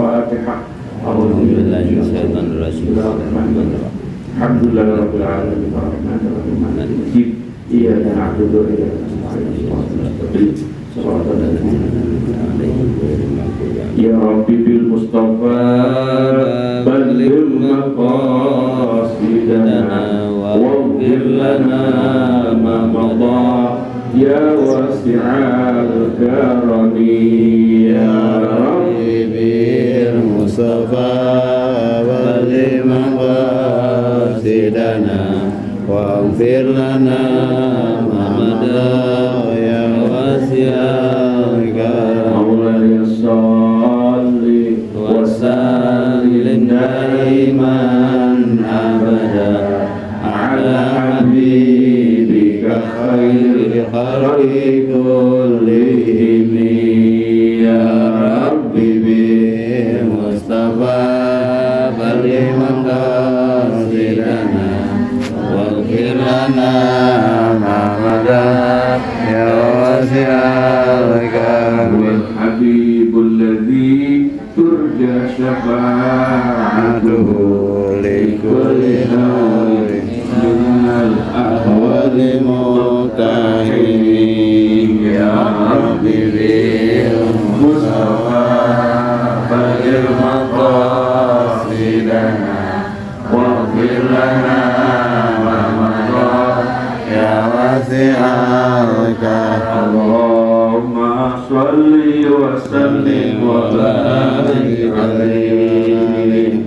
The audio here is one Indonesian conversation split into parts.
Al-Fatihah. A'udzubillahi minasyaitonir rajim. Alhamdulillahirabbil alamin arrahmanir rahim maliki yaumiddin iyyaka na'budu wa iyyaka nasta'in shiratal ladzina an'amta 'alaihim ya rabbi bil mustafa balligh maqasidana waghfir lana ma madha ya wasi'al karami ya rabbi bil mustafa balligh maqasidana waghfir lana ma madha ya wasi'al karami maulaya shalli wa sallim daiman abada ala habibika khairil khalqi kullihim ya rabbi bil mustafa balligh maqasidana waghfir lana ma madha ya wasi'al karami habibul ladzi turja syafa'atuhu likulli khairin minal ahwali mutahim ya rabbi bil mustafa balligh maqasidana waghfir lana ma madha ya wasi'al karam Allahumma sholli wa sallim wa barik alaihi.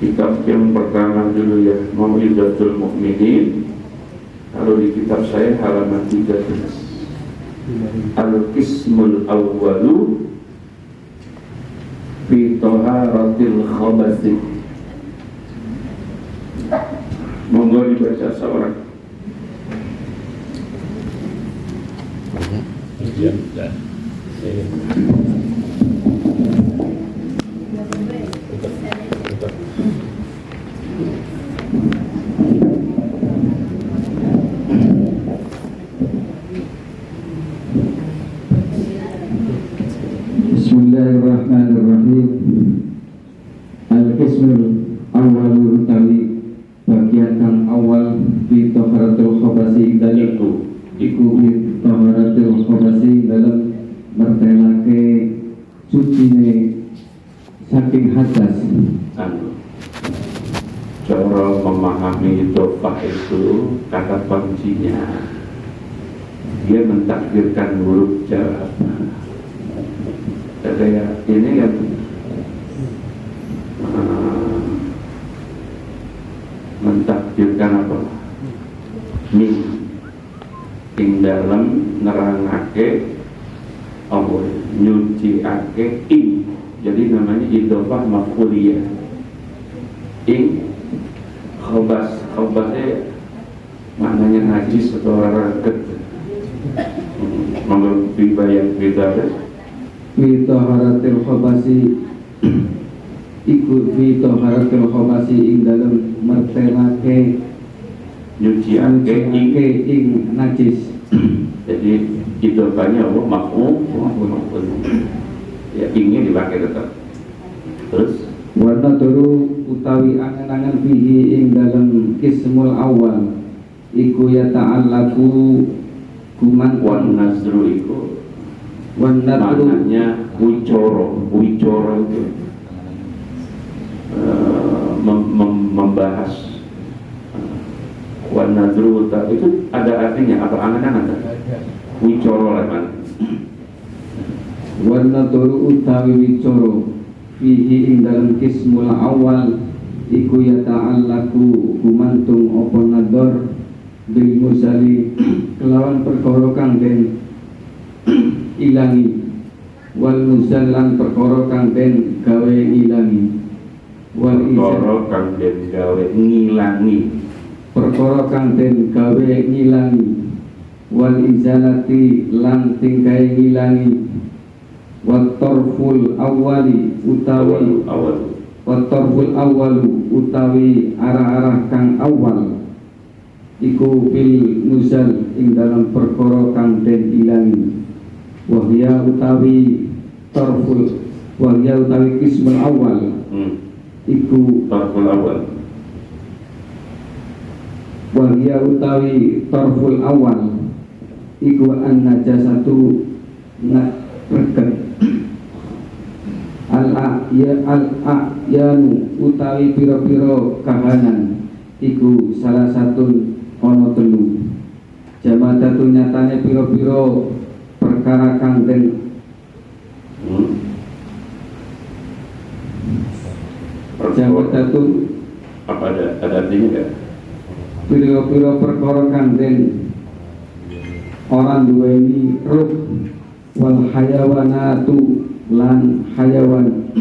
Kitab yang pertama dulu ya, Mau'izatul Mu'minin. Kalau di kitab saya halaman 13. Al-Qismul Awwalu fi Taharatil Khabasi. Monggo dibaca seorang. Bismillahirrahmanirrahim. Al-Qismul Awwalu utawi bagian kang awal fi taharatul khabasi dalam iku fi taharatul khabasi dalam mertelake sucine saking hadas. Cara memahami dhofah itu kata kuncinya dia mentakdirkan huruf jar. Kayak ini yang mentakdirkan apa? Min ing dalam nerangake apa nyuciake ing. Jadi namanya idhofah maf'uliyah. Ing khobasnya maknanya najis atau raket. Monggo dibayang beda. Fi taharatil khabasi iku fi taharatil khabasi ing dalam mertelake nyuciake ing najis. Jadi idhofahnya apa? Maf'ul. Ya ingin dipakai tetap. Terus Warna turu utawi angan-angan fihi ing dalam kismul awal iku ya ta'allaku kuman wan nazru iku maknanya wicoro itu membahas wan nazru itu ada artinya apa angan-angan wicoro lah kan warna turu utawi wicoro fihi ing dalam kismul awal iku ya ta'allaku gumantung apa nador bil musali kelawan perkara kang den ilangi wal musallan perkara kang den gawe ilangi wal perkara kang den gawe ngilangi perkara kang den gawe ngilangi wal izalati lan tingkai ngilangi Wattorful awali utawi Wattorful awalu utawi arah-arah kang awal iku bil muzal ing dalam perkara kang den ilangi wahya utawi tarful wahya utawi kismul awal iku tarful awal wahya utawi tarful awal iku an najasatu reget al-a'yanu utawi piro-piro kahanan iku salah satu ono telu jamadatu nyatane piro-piro perkara kang den jamadatu apa ada artinya enggak? Piro-piro perkara kang den orang duweni ruh wal hayawanatu lan hayawan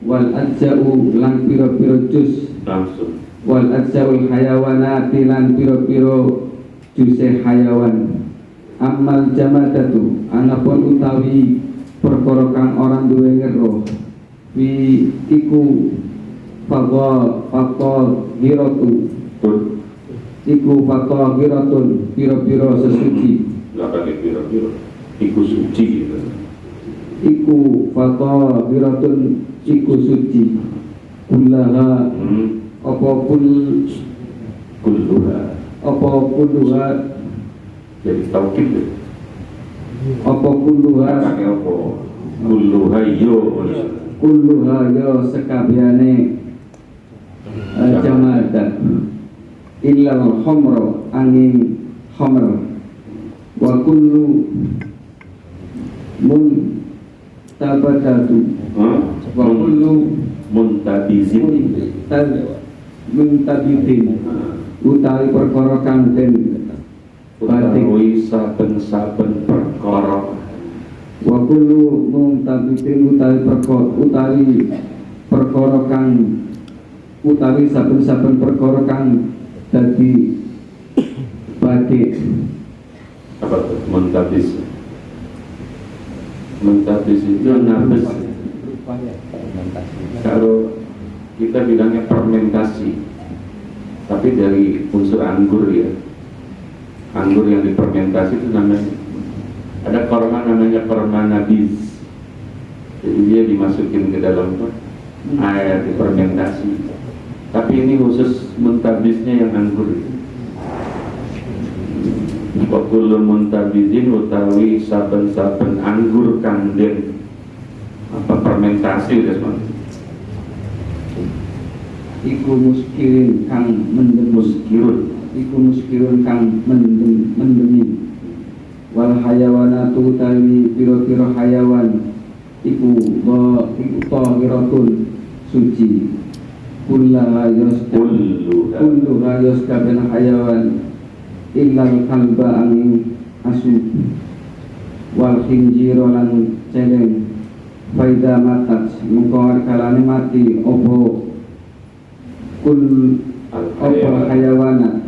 wal ajau lan piro-piro jus Langsung wal ajzaul hayawanati lan piro-piro juse hayawan amal jamadatu anapun utawi perkara kang orang duwe roh wi iku fakol hiratu iku fakol hiratun piro-piro sesuci nggak pakai piro-piro iku suci gitu. iku fakol hiratun iku suci kullaha apa kulluha jadi taukid ya? apa kulluha pakai apa? Kulluha yo sekabiane jamadat illal khamra angin khamr wa kullu muntabadatu wa kullu muntabizin muntabidin utawi perkara kang den utawi saben-saben perkara wa kullu muntabidin utawi perkara kang utawi saben-saben perkara kang dadi badhe apa tuh? Muntabiz itu nabis. Kalau kita bilangnya fermentasi, tapi dari unsur anggur ya, anggur yang difermentasi itu namanya ada korma namanya korma nabiz. Jadi dia dimasukin ke dalam air difermentasi. Tapi ini khusus muntabiznya yang anggur. Wakul muntabizin utawi saben-saben anggur kang den apa fermentasi udah semua. Iku muskirin kang mendem kang mendemi wal hayawanatu utawi piro-piro hayawan iku tahiratun suci kullaha yos kabeh hayawan illal kalba angin asu wal khinjiro lan celeng faida matat mengko kalane mati opo opo hayawana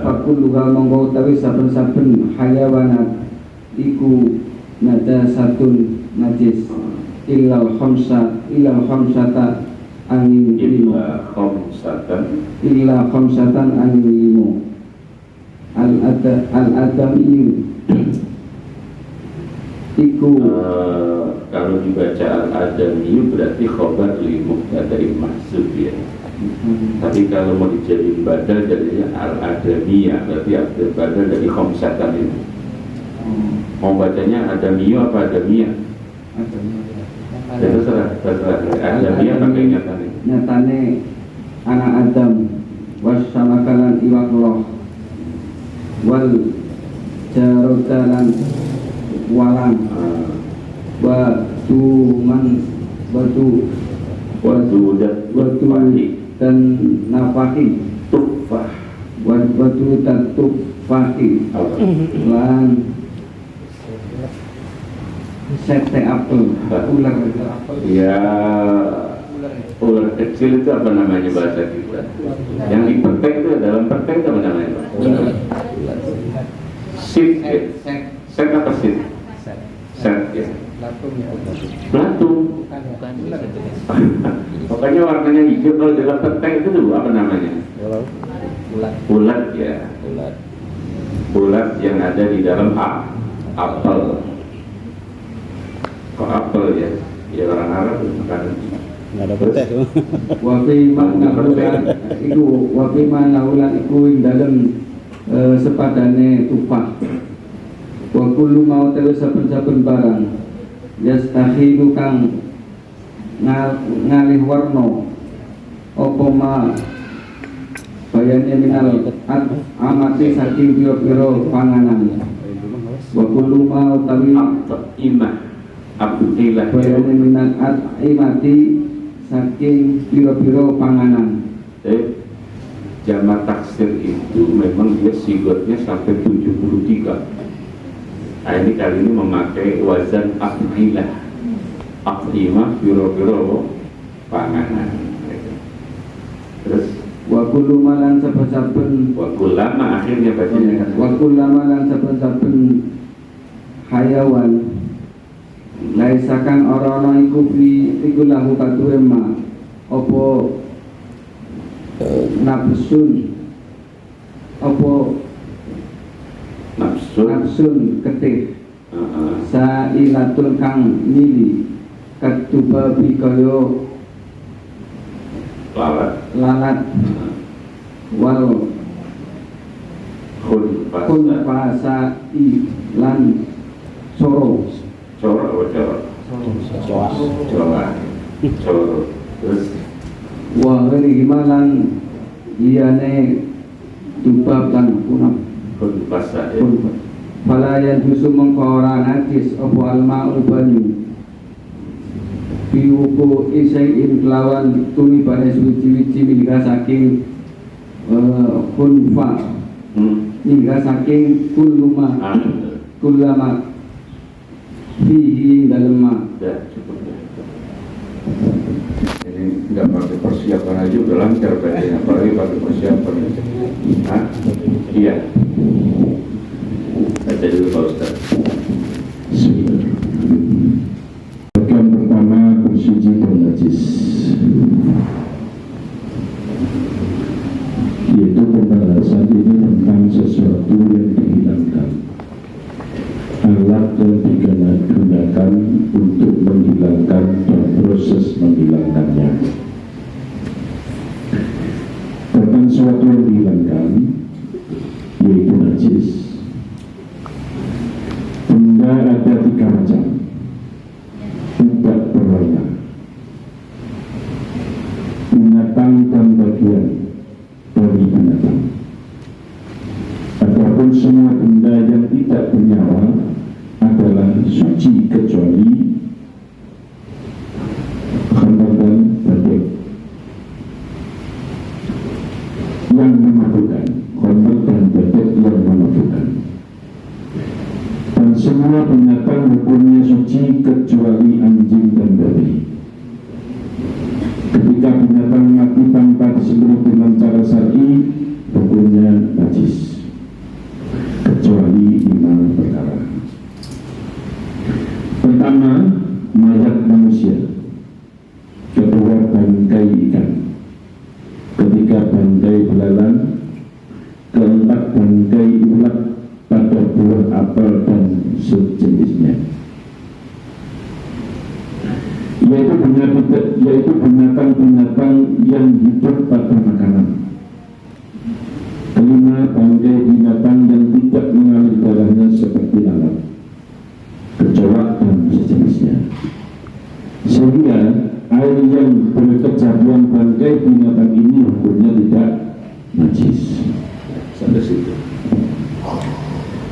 fakulluha mongko utawi saben-saben hayawanat iku najasatun najis illal khamsata angin illa khamsatan angin limo al-adami iku kalau dibaca al-adami berarti khobar li mubtada'in mahzuf ya. Tapi kalau mau dijadiin badal jadinya al-adamiyah, berarti ada badal dari khamsatan ini. Mau bacanya adamiyah apa adamiyah? Ya terserah. Adamiyah pakai nyatane anak Adam wasamakalan iwak loh wal jarodalan walang wadu dan nafahi tufah wadu dan tufahi lan sete apel ular ya. Ular kecil itu apa namanya bahasa kita? Yang di petek itu dalam petek apa namanya? Sit ya? Set apa sit? Set ya. Belatung. Bukan. Pokoknya warnanya hijau. Kalau dalam petek itu tuh apa namanya? Ulat ya. Ulat yang ada di dalam apel. Kok apel ya? Ya orang Arab makan. Nggak ada petek. Wafi mana ulat iku ing dalem sepadane tupah. Wa kullu mau tewe saben-saben barang yastahilu kang ngalih warna apa ma bayane minal amati saking pira-pira panganan. Wa kullu ma utawi Abdilah bayane minal imati saking pira-pira panganan. Jamak taksir itu memang dia sigotnya sampai 73. Nah ini kali ini memakai wazan abdilah. Abdimah biro-biro panganan. Terus Wa kullu malan saben-saben wa kullama akhirnya bacanya kan. wa kullu malan saben-saben hayawan laisa kang ora ana iku iku lahu katuwe ma apa nafsun apa nafsun ketih sailatul kang mili katubabi kaya lalat wal kun fasa lan coro terus wa ngeri gimalan liyane dubab lan kunap kun fasa ya. Falayan justru mengkora najis apa alma'u banyu biwuku isai'in kelawan tuni pada suci-suci hingga saking kunfa hingga saking kullama fihi dalam cukup ya. Ini nggak pakai persiapan aja udah lancar bacanya, apalagi pakai persiapan. Hah? Iya. Baca dulu Pak Ustaz. Bagian pertama bersuci dan najis, yaitu pembahasan ini tentang sesuatu yang dihilangkan, alat yang digunakan untuk menghilangkan dan proses menghilangkannya. Tentang sesuatu yang dihilangkan, yaitu najis, benda ada 3 macam. Tidak berwarna, binatang dan bagian dari binatang. Adapun semua benda yang tidak bernyawa adalah suci kecuali khamar dan batik yang memabukkan, khamar dan batik yang memabukkan. Dan semua binatang hukumnya suci kecuali anjing dan babi. Ketika binatang mati tanpa disembelih dengan cara syar'i, hukumnya najis kecuali 5 perkara. Pertama, mayat manusia. Kedua, bangkai ikan. Ketiga, bangkai belalang. Keempat, bangkai ulat pada buah apel dan sejenisnya, yaitu binatang-binatang yang hidup pada makanan. Kelima, bangkai binatang yang tidak mengalir darahnya seperti lalat, kecoak dan sejenisnya. Sehingga air yang berkejauhan bangkai binatang ini hukumnya tidak najis. Sampai situ.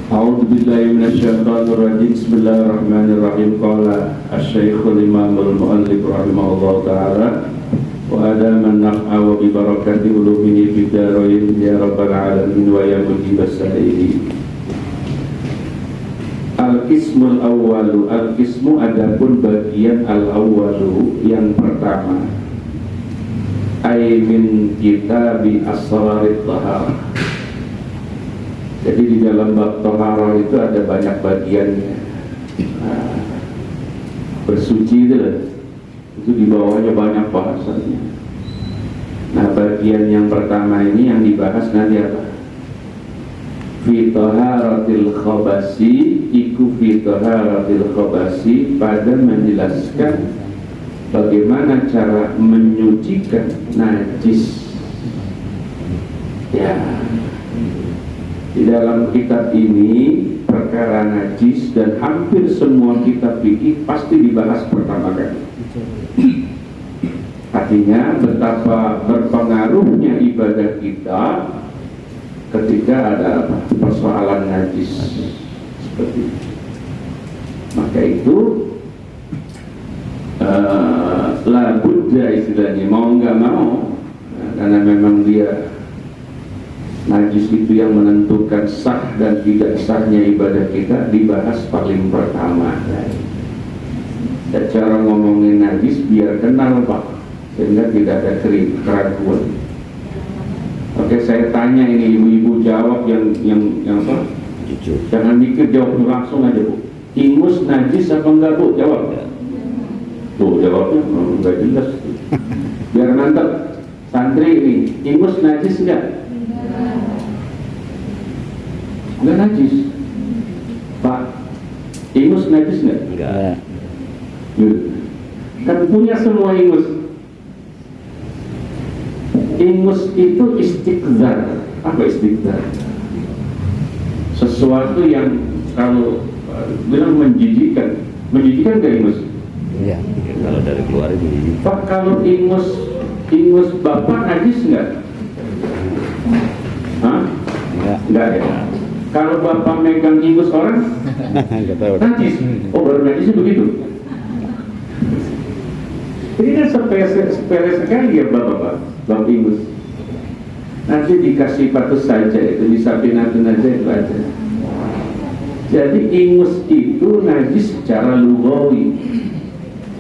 A'udzubillahi minasyaitonirrajim. Bismillahirrahmanirrahim. Qala asy-syaikhul imamul mu'allif rahimahullahu ta'ala wa adaman naf'a wa bi barakati ulumihi fid dharain ya rabbal alamin wa ya mujibas sa'ili. Al-qismul awwalu, al-qismu adapun bagian al-awwalu yang pertama, ay min kitabi asrarit taharah. Jadi di dalam bab taharah itu ada banyak bagiannya. Nah, bersuci itu di bawahnya banyak bahasannya. Nah, bagian yang pertama ini yang dibahas nanti apa? Fi taharatil khabasi, iku fi taharatil khabasi, pada menjelaskan bagaimana cara menyucikan najis. Ya, di dalam kitab ini perkara najis dan hampir semua kitab fikih pasti dibahas pertama kali. Artinya betapa berpengaruhnya ibadah kita ketika ada persoalan najis seperti itu. Maka itu la budda istilahnya, mau nggak mau, karena memang dia najis itu yang menentukan sah dan tidak sahnya ibadah kita, dibahas paling pertama. Dan cara ngomongin najis biar kenal Pak, sehingga tidak ada keraguan. Oke, saya tanya ini, ibu-ibu jawab yang apa? Jujur. Jangan mikir, jawab langsung aja Bu. Ingus najis apa enggak Bu? Jawab. Tuh jawabnya enggak jelas. Biar mantap. Santri ini, ingus najis enggak? Enggak najis. Pak, ingus najis enggak? Enggak. Kan punya semua ingus. Ingus itu istiqzar. Apa istiqzar? Sesuatu yang kalau bilang menjijikan. Menjijikan gak ingus? Iya. Kalau dari keluar ini. Pak, kalau ingus Bapak najis nggak? Hah? Enggak ya. Kalau Bapak megang ingus orang Enggak tahu. najis. Oh, baru najisnya begitu. Ini kan sepele sekali ya Bapak ingus. Nanti dikasih patus saja, itu disapin-apin aja itu aja. Jadi ingus itu najis secara lugawi,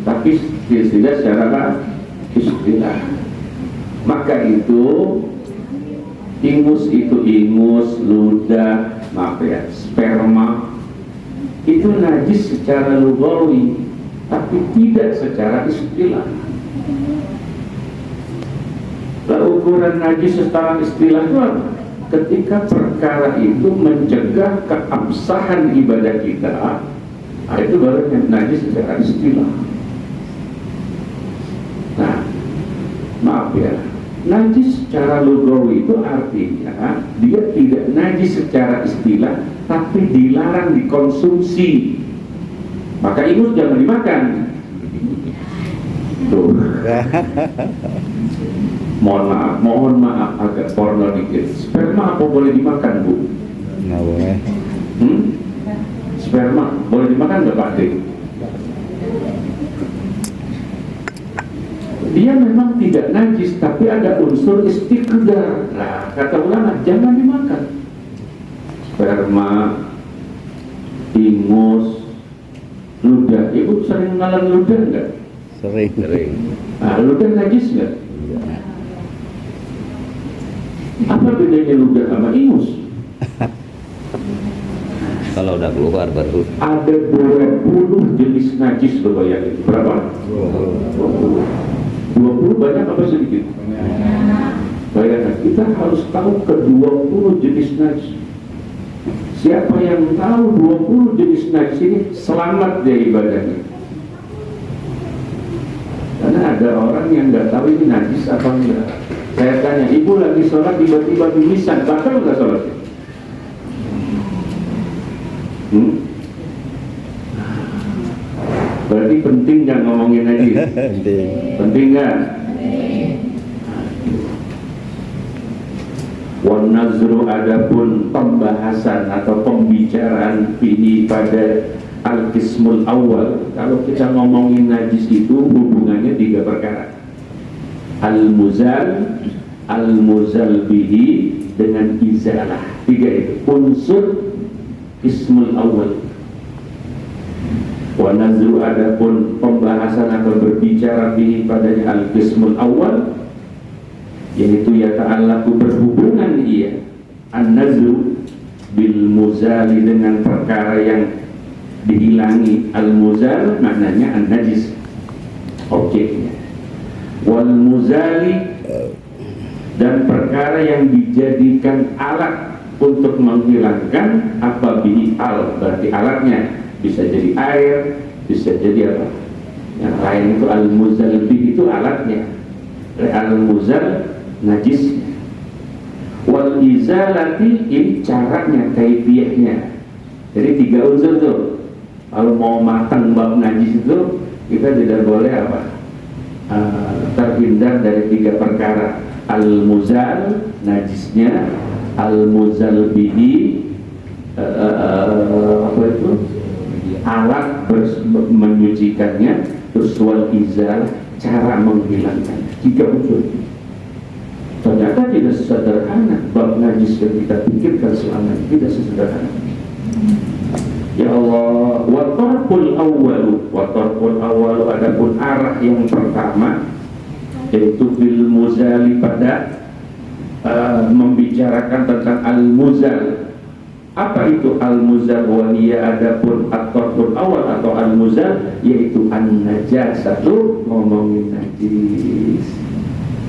tapi tidak secara istilah. Maka itu ingus, ludah, maaf ya, sperma itu najis secara lugawi, tapi tidak secara istilah. Lalu ukuran najis secara istilah itu apa? Ketika perkara itu mencegah keabsahan ibadah kita, itu baru najis secara istilah. Nah, maaf ya, najis secara lugawi itu artinya dia tidak najis secara istilah, tapi dilarang dikonsumsi. Maka ingus jangan dimakan. Tuh. Mohon maaf agak porno dikit. Sperma apa boleh dimakan Bu? Nggak boleh. Sperma boleh dimakan nggak Pak Dik? Dia memang tidak najis, tapi ada unsur istiqdar. Nah, kata ulama jangan dimakan. Sperma, ingus, ludah. Ibu sering ngalan ludah nggak? Sering. Nah, ludah najis nggak? Iya. Apa bedanya ludah sama ingus? Kalau udah keluar baru. Ada 20 jenis najis loh bayangin. Berapa? 20 banyak apa sedikit? Bayangkan, kita harus tahu ke 20 jenis najis. Siapa yang tahu 20 jenis najis ini selamat dari ibadahnya. Karena ada orang yang nggak tahu ini najis apa enggak. Saya tanya, ibu lagi sholat tiba-tiba mimisan, batal nggak sholatnya? Berarti penting nggak ngomongin najis? Penting nggak? Wan nazru, adapun pembahasan atau pembicaraan ini pada al-qismul awal. Kalau kita ngomongin najis itu hubungannya 3 perkara. Al-muzal, al-muzal bihi, dengan izalah. 3 itu unsur qismul awal. Wa nazru, adapun pembahasan atau berbicara bihi padanya al-qismul awal, yaitu yata'allaqu, berhubungan ia an-nazru bil muzali, dengan perkara yang dihilangi. Al-muzal maknanya an-najis, objeknya. Wal muzali, dan perkara yang dijadikan alat untuk menghilangkan, apa bihi al, berarti alatnya bisa jadi air, bisa jadi apa yang lain, itu al-muzal bihi itu alatnya. Al-muzal najisnya. Wal izalati, ini caranya, kaifiyahnya. Jadi 3 unsur tuh. Kalau mau matang bab najis itu, kita tidak boleh apa? Terhindar dari 3 perkara. Al-muzal, najisnya. Al-muzal bihi, apa itu? Alat menyucikannya. Terus wal izal, cara menghilangkan. 3 unsur. Ternyata tidak sesederhana bab najis yang kita pikirkan selama ini, tidak sesederhana. Ya Allah, wa tarful awwalu, adapun arah yang pertama, yaitu bil muzali, pada membicarakan tentang al-muzal. Apa itu al-muzal? Wa hiya, adapun at-tarful awal atau al-muzal, yaitu an-najasatu, ngomongin najis.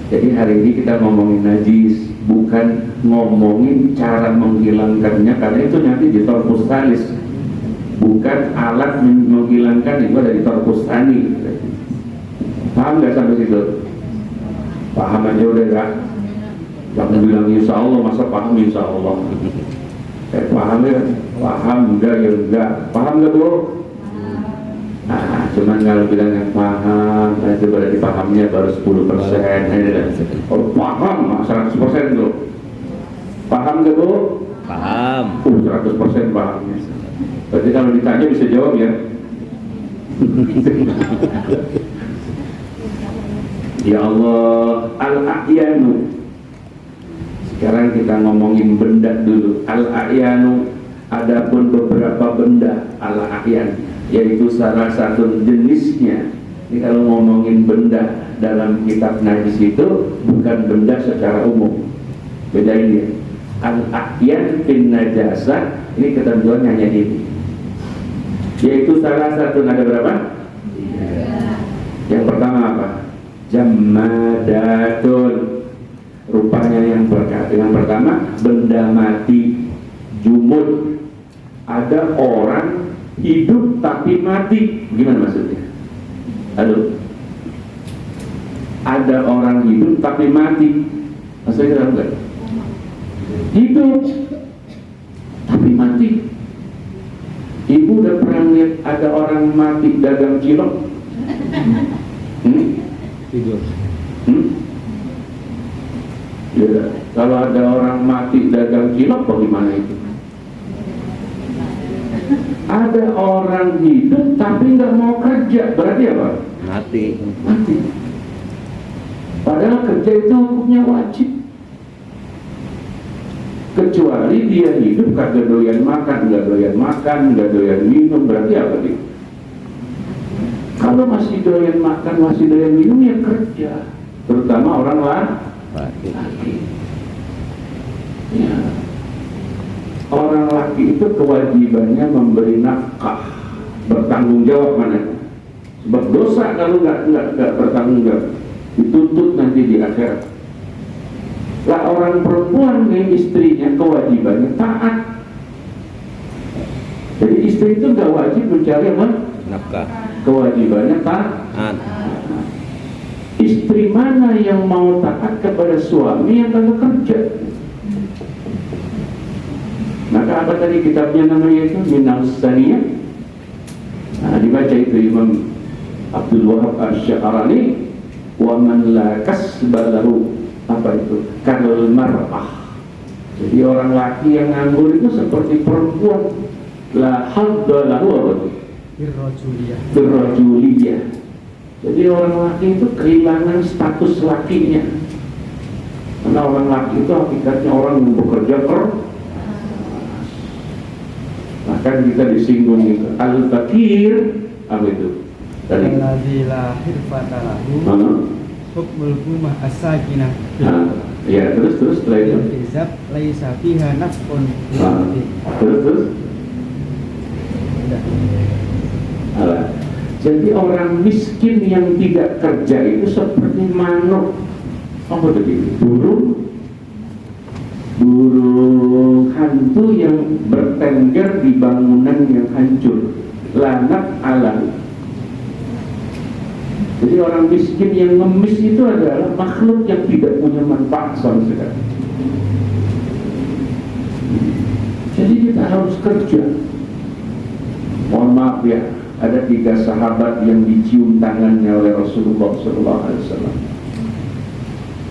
Jadi hari ini kita ngomongin najis, bukan ngomongin cara menghilangkannya, karena itu nanti di torpus talis. Bukan alat menghilangkan, itu ada di torpus tani. Paham gak sampai situ? Paham aja udah gak? Jangan bilang insya Allah, masa paham insya Allah? Paham ya? Paham enggak ya enggak? Paham gak Bu? Nah, cuman kalau bilang yang paham, itu berarti pahamnya baru 10%. Kalau paham, 100% tuh. Paham gak Bu? Paham. 100% pahamnya. Berarti kalau ditanya bisa jawab ya. Ya Allah, al-a'yanu. Sekarang kita ngomongin benda dulu. Al-a'yanu, adapun beberapa benda, al-a'yan, yaitu salah satu jenisnya. Ini kalau ngomongin benda dalam kitab najis itu bukan benda secara umum. Bedain dia. Al-a'yan fin najasa, ini ketentuannya hanya ini. Yaitu salah satu, ada berapa? 3. Yang pertama apa? Jammadatun. Rupanya yang pertama benda mati, jumud. Ada orang hidup tapi mati. Gimana maksudnya? Aduh. Ada orang hidup tapi mati. Maksudnya kenapa enggak? Hidup tapi mati. Ibu udah pernah lihat ada orang mati dagang cilok? Tidur. Ya, kalau ada orang mati dagang cilok, bagaimana itu? Ada orang hidup tapi nggak mau kerja, berarti apa? Mati. Mati. Padahal kerja itu hukumnya wajib. Kecuali dia hidup kagak doyan makan, nggak doyan minum, berarti apa dia? Kalau masih doyan makan, masih doyan minum, ya kerja. Terutama orang laki. Ya. Orang laki itu kewajibannya memberi nafkah, bertanggung jawab mana? Sebab dosa kalau nggak bertanggung jawab, dituntut nanti di akhirat. Lah orang perempuan nih, istrinya kewajibannya taat. Jadi istri itu nggak wajib mencari apa? Nafkah. Kewajibannya taat. Istri mana yang mau taat kepada suami yang kagak kerja? Maka apa tadi kitabnya namanya itu? Minal Saniyah. Nah, dibaca itu Imam Abdul Wahab Asy-Sya'rani, wa man la kasba lahu, apa itu? Kal mar'ah. Jadi orang laki yang nganggur itu seperti perempuan. La hadda lahu, apa itu? Birrajuliyah. Jadi orang laki itu kehilangan status lakinya. Karena orang laki itu hakikatnya orang yang bekerja keras. Bahkan kita disinggung itu al-fakir, apa itu? Tadi alladzi la hirfata lahu hukmul humah as-sakinah. Ya, terus setelah itu izab laisa fiha naf'un. terus Alah. Jadi orang miskin yang tidak kerja itu seperti manuk, apa tadi? Burung hantu yang bertengger di bangunan yang hancur. Lanat alam. Jadi orang miskin yang ngemis itu adalah makhluk yang tidak punya manfaat sama sekali. Jadi kita harus kerja. Mohon maaf ya, ada 3 sahabat yang dicium tangannya oleh Rasulullah SAW.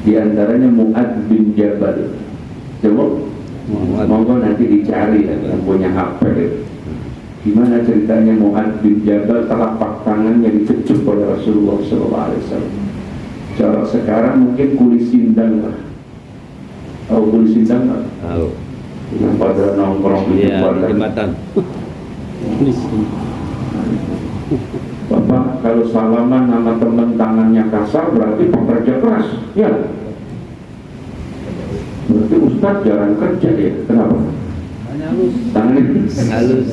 Di antaranya Mu'adz bin Jabal. Coba, monggo nanti dicari ya, yang punya HP. Gimana ceritanya Mu'adz bin Jabal telapak tangannya dicecup oleh Rasulullah SAW. Cara sekarang mungkin kulis sindang lah. Tahu kulis sindang nggak? Tahu. Yang pada nongkrong di Iya, di jembatan. Bapak kalau salaman sama teman tangannya kasar berarti pekerja keras, ya. Berarti Ustadz jarang kerja ya, kenapa? Tangannya Halus.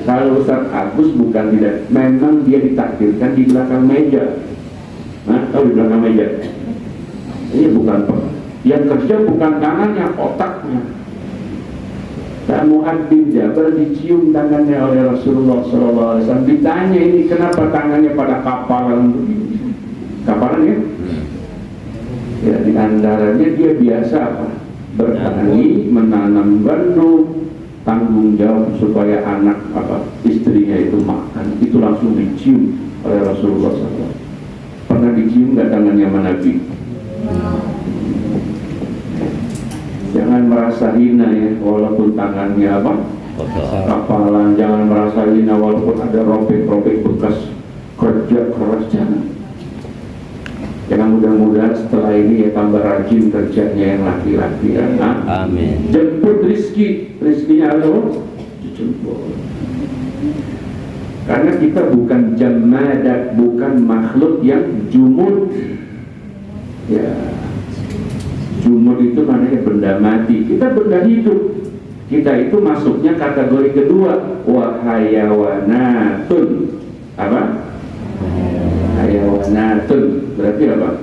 Kalau Ustadz Agus bukan tidak, memang dia ditakdirkan di belakang meja. Nah, tahu di belakang meja? Ini bukan yang kerja bukan tangannya, otaknya. Mu'adz bin Jabal dicium tangannya oleh Rasulullah SAW. Ditanya ini kenapa tangannya pada kapalan begini? Kapalan ya? Ya di antaranya dia biasa apa? Bertani, menanam gandum, tanggung jawab supaya anak apa istrinya itu makan. Itu langsung dicium oleh Rasulullah SAW. Pernah dicium nggak tangannya Nabi? Jangan merasa hina ya, walaupun tangannya apa? Kapalan. Jangan merasa hina walaupun ada robek-robek bekas kerja keras. Jangan mudah-mudahan setelah ini ya tambah rajin kerjanya yang laki-laki ya. Amin. Jemput rizkinya Allah dijemput. Karena kita bukan jamadat, bukan makhluk yang jumud. Ya. Jumud itu maknanya benda mati, kita benda hidup. Kita itu masuknya kategori kedua, wahayawanatun. Apa? Hayawanatun berarti apa?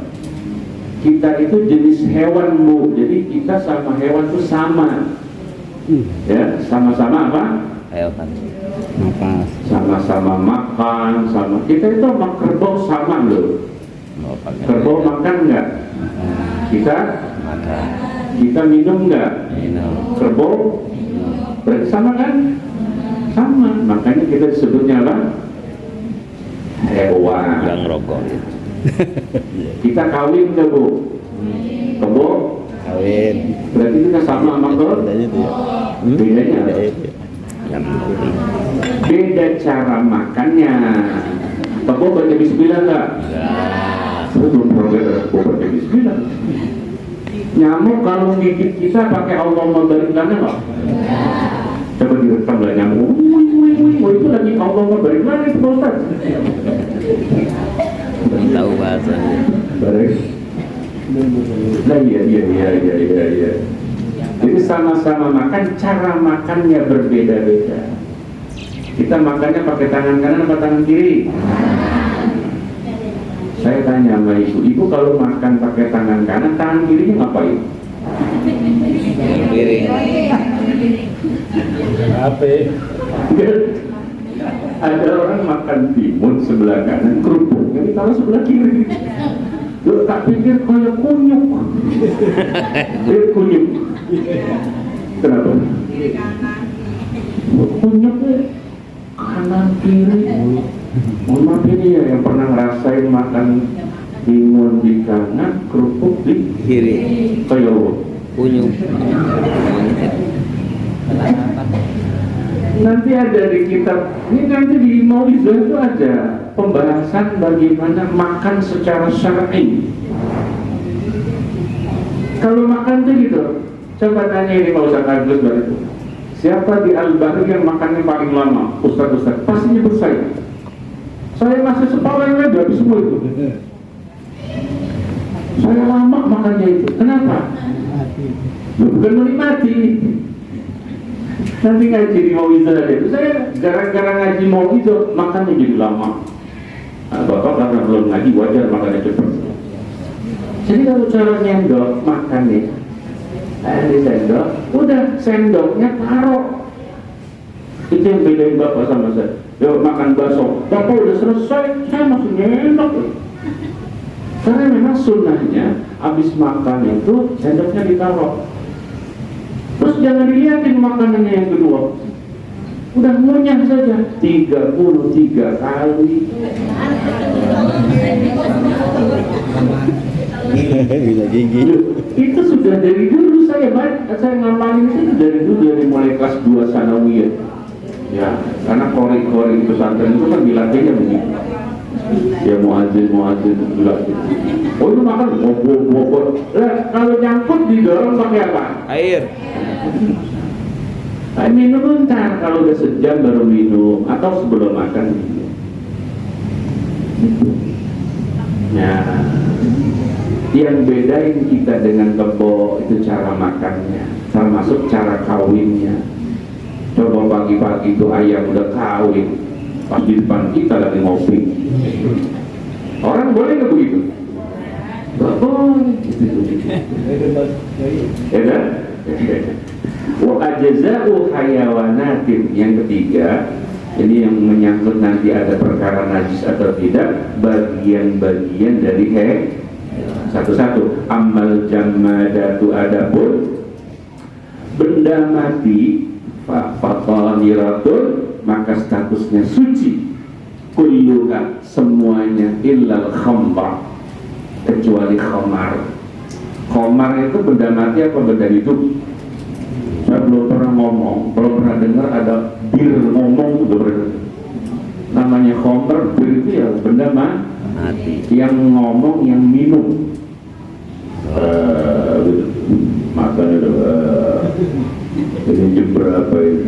Kita itu jenis hewan, Bu. Jadi kita sama hewan itu sama. Ya, sama-sama apa? Hewan. Sama-sama makan, sama. Kita itu sama kerbau sama loh. Kerbau makan enggak? Kita Makan. Kita minum nggak? Minum. Kerbau berarti sama kan? Sama. Makanya kita disebutnya apa? Hewan. Yang rokok. Kita kawin nggak, Bu? Kerbau Kawin. berarti kita sama sama kerbau. Bedanya itu ya. Bedanya apa? Yang kopi. Beda cara makannya. Kerbau baca bismillah nggak? Saya belum pernah lihat ada kerbau baca bismillah. Nyamuk kalau gigit kita pakai Allahumma barik lana nggak? Coba direkam lah nyamuk. Itu lagi Allahumma barik lana itu Ustaz. Tahu bahasanya. Barik. Nah iya. Jadi sama-sama makan, cara makannya berbeda-beda. Kita makannya pakai tangan kanan atau tangan kiri? Saya tanya sama ibu kalau makan pakai tangan kanan, tangan kirinya ngapain? Kiri. Apa? Ada orang makan timun sebelah kanan, kerupuknya ditaruh sebelah kiri. Loh, tak pikir kayak kunyuk. Dia kunyuk. Kenapa? Kunyuknya kanan kiri. Mohon maaf ini ya yang pernah ngerasain makan timun di kanan, kerupuk di Kiri. kayak Kunyuk. nanti ada di kitab ini, nanti di Mauizah itu ada pembahasan bagaimana makan secara syar'i. Kalau makan tuh gitu, coba tanya ini Pak Ustaz Agus itu, siapa di Al-Bahri yang makannya paling lama? Ustaz pasti nyebut saya. Saya masih separuh yang habis semua itu. Saya lama makannya itu. Kenapa? Bukan menikmati. Nanti ngaji di mauizah itu, saya gara-gara ngaji mauizah makannya jadi lama. Nah, Bapak karena belum ngaji wajar makannya cepat. Jadi kalau cara nyendok makan nih, di sendok, udah sendoknya taruh. Itu yang bedain Bapak sama saya. Yuk makan bakso, Bapak udah selesai, saya masih nyendok. Karena memang sunnahnya habis makan itu sendoknya ditaruh. Terus jangan dilihatin makanannya yang kedua. Udah ngunyah saja 33 kali. Bisa gigi. Itu sudah dari dulu saya ngamalin itu dari dulu, dari mulai kelas 2 sanawiyah. Ya, karena kori-kori pesantren itu kan dilatihnya begitu. Ya muadzin dilatih. Oh itu makan bobot. Kalau nyangkut didorong pakai apa? Air. Minum ntar, kalau udah sejam baru minum atau sebelum makan minum. Nah, yang bedain kita dengan kebo itu cara makannya, termasuk cara kawinnya. Coba pagi-pagi itu ayam udah kawin, pas di depan kita lagi ngopi. Orang boleh nggak begitu? Nggak boleh. Ya kan? Wa ajza'u hayawanatin, yang ketiga, ini yang menyangkut nanti ada perkara najis atau tidak, bagian-bagian dari satu-satu. Amal jamadatu, adapun benda mati, fatahiratul, maka statusnya suci. Kulluha, semuanya, illal khamr, kecuali khamar. Khamar itu benda mati apa benda hidup? Saya belum pernah ngomong, belum pernah dengar ada bir ngomong, belum pernah. Namanya khamr, bir itu ya benda mati. Yang ngomong, yang minum. Makanya ini jam berapa ini?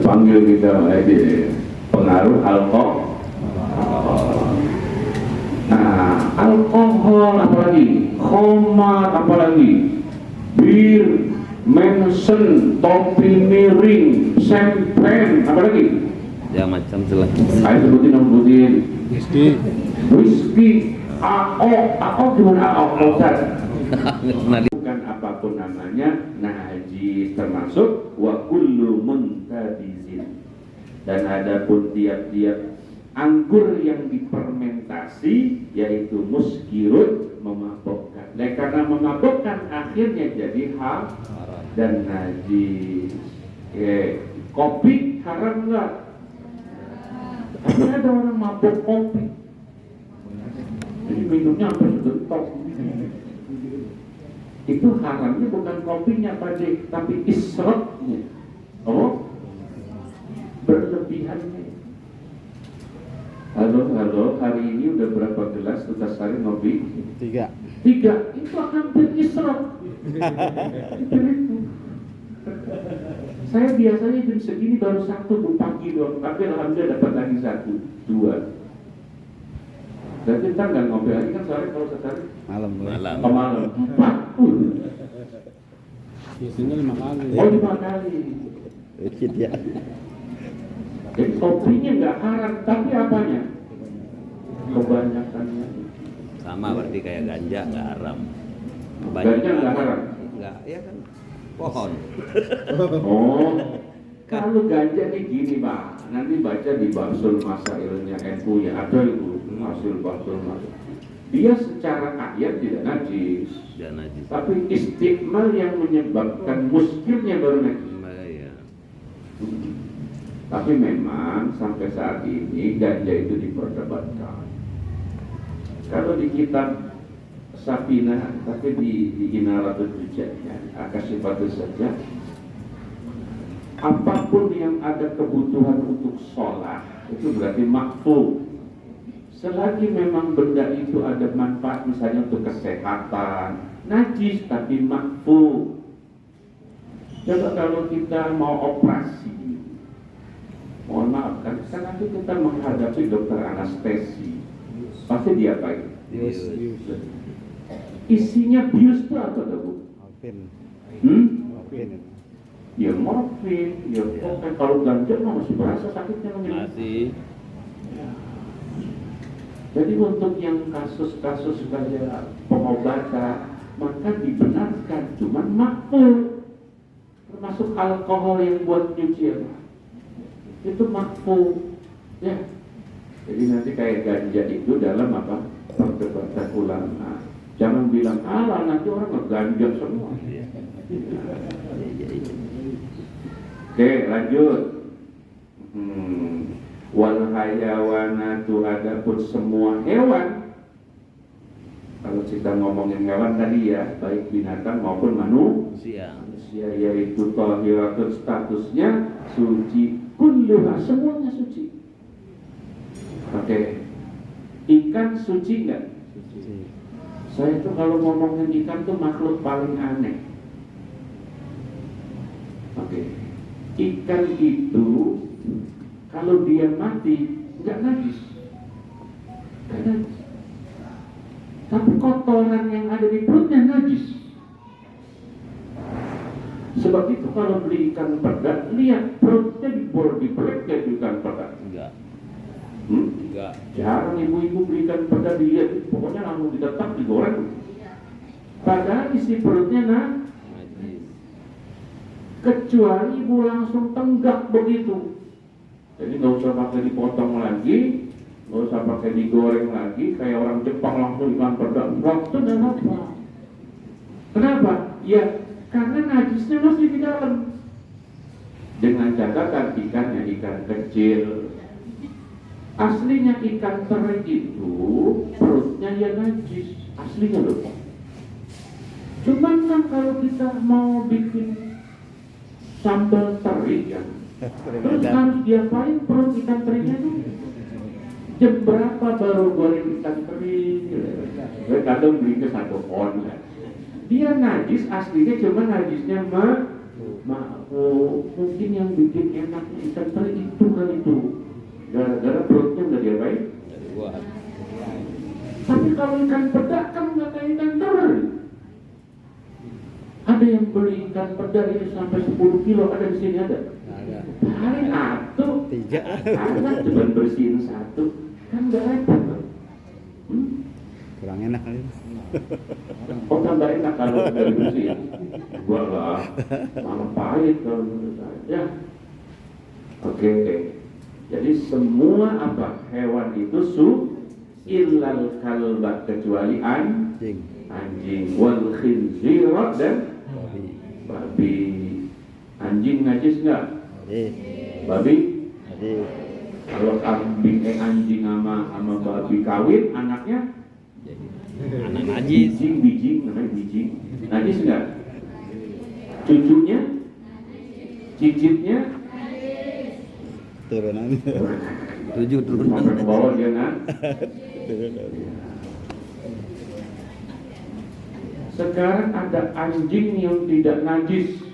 Panggil kita pengaruh alkohol. Nah, alkohol apalagi, khamar apalagi, bir, mensen, topi miring, champagne apalagi. Ya macam itulah. Ayo sebutin. Whisky, AO gimana AO Ustaz? Bukan apapun namanya, najis, termasuk wa kullu muntabizin. Dan adapun tiap-tiap anggur yang difermentasi, yaitu muskirun, memabukkan. Dan karena memabukkan akhirnya jadi haram dan najis. Kopi haram nggak? Tapi ada orang mabuk kopi, jadi minumnya sampai sedentok. Itu haramnya bukan kopinya Pak, tapi israfnya. Oh, berlebihannya. Halo, hari ini udah berapa gelas tugas hari ngopi? 3. Itu hampir israf. Itu. Saya biasanya jam segini baru 1 pagi doang, tapi alhamdulillah dapat lagi 1, 2. Berarti ntar nggak ngopi lagi kan sore, kalau sehari? Malam. Malam 40. Biasanya 5 kali. Oh 5 kali. Dikit ya. Jadi kopinya nggak haram, tapi apanya? Kebanyakannya. Sama berarti kayak ganja nggak haram. Ganja nggak haram? Nggak, ya kan pohon. Oh, kalau ganja nih gini Pak, nanti baca di Bahsul Masailnya NU ya, ada itu hasil Bahsul Masail. Dia secara ayat tidak najis, tapi istiqmal yang menyebabkan muskilnya baru najis. Ya. Tapi memang sampai saat ini ganja itu diperdebatkan. Kalau di kitab Safinah, tapi di Inaratul Hujjahnya, Akasyifatus saja, apapun yang ada kebutuhan untuk sholat itu berarti makfu. Selagi memang benda itu ada manfaat, misalnya untuk kesehatan, najis tapi makfu. Coba kalau kita mau operasi, mohon maaf kan nanti kita menghadapi dokter anestesi, pasti diapain? Isinya bius itu apa tuh Bu? morfin. Ya, kalau ganja mah masih berasa sakitnya namanya. Masih. Jadi untuk yang kasus-kasus kayak pengobatan maka dibenarkan, cuman makruh. Termasuk alkohol yang buat nyuci itu makruh. Ya. Jadi nanti kayak ganja itu dalam apa? Perdebatan ulama. Jangan bilang alah nanti orang ngeganja semua. Oke, lanjut. Wal hayawanatu, adapun semua hewan. Kalau kita ngomongin hewan tadi ya, baik binatang maupun manusia, yaitu tahiratun, statusnya suci, kulluha, semuanya suci. Oke. Ikan suci enggak? Suci. Saya tuh kalau ngomongin ikan tuh makhluk paling aneh. Oke. Ikan itu kalau dia mati enggak najis. Enggak najis. Tapi kotoran yang ada di perutnya najis. Sebab itu kalau beli ikan peda, lihat perutnya dibelek ikan peda. Enggak. Enggak. Jarang ibu-ibu beli ikan peda dilihat, pokoknya langsung ditetap digoreng. Padahal isi perutnya Najis. kecuali ibu langsung tenggak begitu. Jadi nggak usah pakai dipotong lagi, nggak usah pakai digoreng lagi, kayak orang Jepang langsung ikan peda. Waktu dan apa? Kenapa? Ya karena najisnya masih di dalam. Dengan catatan ikannya ikan kecil. Aslinya ikan teri itu perutnya ya najis, aslinya loh. Cuman kan kalau kita mau bikin sambal teri kan, terus harus diapain perut ikan terinya itu? Jam berapa baru goreng ikan teri? Gue kadang beli ke 1 on kan. Dia najis aslinya, cuma najisnya mungkin yang bikin enaknya ikan teri itu kan itu. Gara-gara perutnya udah diapain? Tapi kalau ikan peda kan nggak kayak ikan teri. Ada yang beli ikan peda ini sampai 10 kilo, ada di sini ada? Ada. Paling atuh. Ada cuma bersihin 1, kan nggak repot. Kurang enak kali. Oh tambah enak kalau udah dibersihin. Gua lah, malah pahit kalau menurut saya. Oke. Jadi semua apa hewan itu illal kalba, kecuali anjing wal khinzira dan babi. Anjing najis nggak? Babi? Kalau anjing sama babi kawin, anaknya anak najis. Bijing namanya bijing. Najis nggak? Cucunya? Cicitnya? Turunan. 7 turunan. Sampai ke bawah dia kan? Sekarang ada anjing yang tidak najis,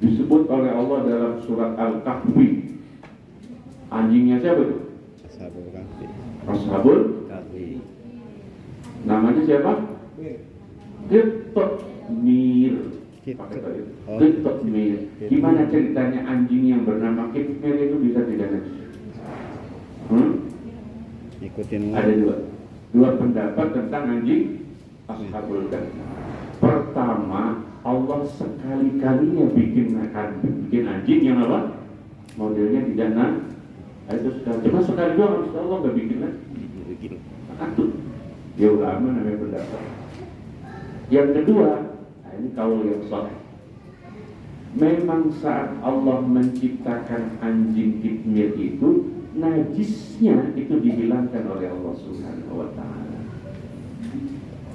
disebut oleh Allah dalam surat Al-Kahfi. Anjingnya siapa tuh? Ashabul Kahfi. Namanya siapa? Qitmir. Qitmir. Gimana ceritanya anjing yang bernama Qitmir itu bisa tidak najis? Ikutin. Ada dua pendapat tentang anjing Ashabul Kahfi. Pertama, Allah sekali-kalinya bikin anjing yang apa? Modelnya tidak najis. Itu cuma sekali doang, habis itu Allah nggak bikin lagi. Atut. Ya ulama namanya pendapat. Yang kedua, ini kaul yang sahih. Memang saat Allah menciptakan anjing Qitmir itu, najisnya itu dihilangkan oleh Allah Subhanahu wa Ta'ala.